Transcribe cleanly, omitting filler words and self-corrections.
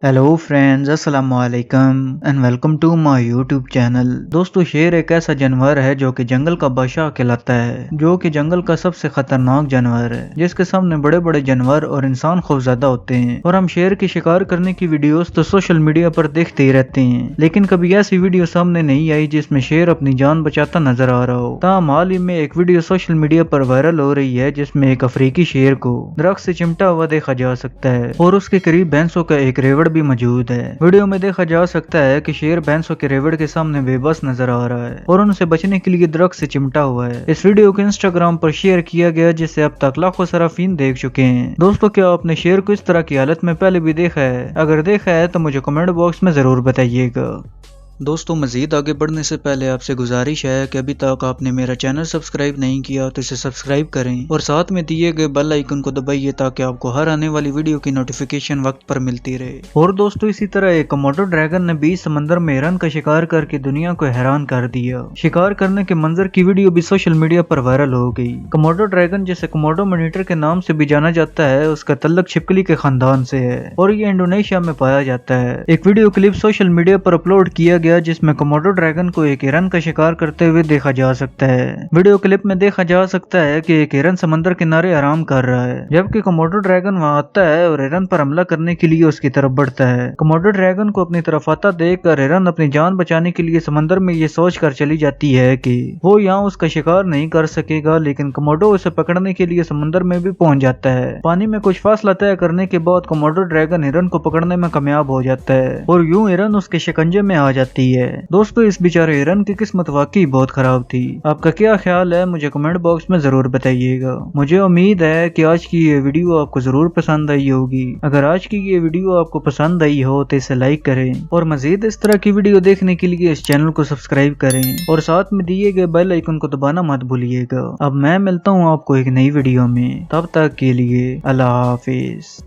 Hello friends, अस्सलाम वालेकुम and welcome to my YouTube channel. दोस्तों, शेर एक ऐसा जानवर है जो कि जंगल का बादशाह कहलाता है, जो कि जंगल का सबसे खतरनाक जानवर है, जिसके सामने बड़े बड़े जानवर और इंसान खौफजदा होते हैं। और हम शेर की शिकार करने की वीडियोस तो सोशल मीडिया पर देखते ही रहते हैं, लेकिन कभी ऐसी वीडियो सामने नहीं आई जिसमें शेर अपनी जान बचाता नजर आ रहा हो। ताहम हाल ही में एक वीडियो सोशल मीडिया पर वायरल हो रही है जिसमें एक अफ्रीकी शेर को दरख्त से चिमटा हुआ देखा जा सकता है और उसके करीब भैंसों का एक रेवड़ भी मौजूद है। वीडियो में देखा जा सकता है कि शेर भैंसों के रेवड़ के सामने बेबस नजर आ रहा है और उनसे बचने के लिए दरख्त से चिमटा हुआ है। इस वीडियो को इंस्टाग्राम पर शेयर किया गया, जिसे अब तक लाखों सराफीन देख चुके हैं। दोस्तों, क्या आपने शेर को इस तरह की हालत में पहले भी देखा है? अगर देखा है तो मुझे कमेंट बॉक्स में जरूर बताइएगा। दोस्तों, मजीद आगे बढ़ने से पहले आपसे गुजारिश है कि अभी तक आपने मेरा चैनल सब्सक्राइब नहीं किया तो इसे सब्सक्राइब करें और साथ में दिए गए बेल आइकन को दबाइए ताकि आपको हर आने वाली वीडियो की नोटिफिकेशन वक्त पर मिलती रहे। और दोस्तों, इसी तरह एक कोमोडो ड्रैगन ने बीच समंदर में हिरन का शिकार करके दुनिया को हैरान कर दिया। शिकार करने के मंजर की वीडियो भी सोशल मीडिया पर वायरल हो गई। कोमोडो ड्रैगन, जिसे कोमोडो मॉनिटर के नाम से भी जाना जाता है, उसका तल्लुक छिपकली के खानदान से है और ये इंडोनेशिया में पाया जाता है। एक वीडियो क्लिप सोशल मीडिया पर अपलोड किया गया जिसमें कोमोडो ड्रैगन को एक हिरन का शिकार करते हुए देखा जा सकता है। वीडियो क्लिप में देखा जा सकता है कि एक हिरन समंदर किनारे आराम कर रहा है, जबकि कोमोडो ड्रैगन वहां आता है और हिरन पर हमला करने के लिए उसकी तरफ बढ़ता है। कोमोडो ड्रैगन को अपनी तरफ आता देखकर हिरन अपनी जान बचाने के लिए समंदर में ये सोच कर चली जाती है कि वो यहाँ उसका शिकार नहीं कर सकेगा, लेकिन कोमोडो उसे पकड़ने के लिए समंदर में भी पहुंच जाता है। पानी में कुछ फासला तय करने के बाद कोमोडो ड्रैगन हिरन को पकड़ने में कामयाब हो जाता है और यूं हिरन उसके शिकंजे में आ जाती है। दोस्तों, इस बेचारे हिरन की किस्मत वाकई बहुत खराब थी। आपका क्या ख्याल है? मुझे कमेंट बॉक्स में जरूर बताइएगा। मुझे उम्मीद है कि आज की ये वीडियो आपको जरूर पसंद आई होगी। अगर आज की ये वीडियो आपको पसंद आई हो तो इसे लाइक करें और मजीद इस तरह की वीडियो देखने के लिए इस चैनल को सब्सक्राइब करें और साथ में दिए गए बेल आइकन को दबाना मत भूलिएगा। अब मैं मिलता हूँ आपको एक नई वीडियो में, तब तक के लिए अल्लाह हाफिज।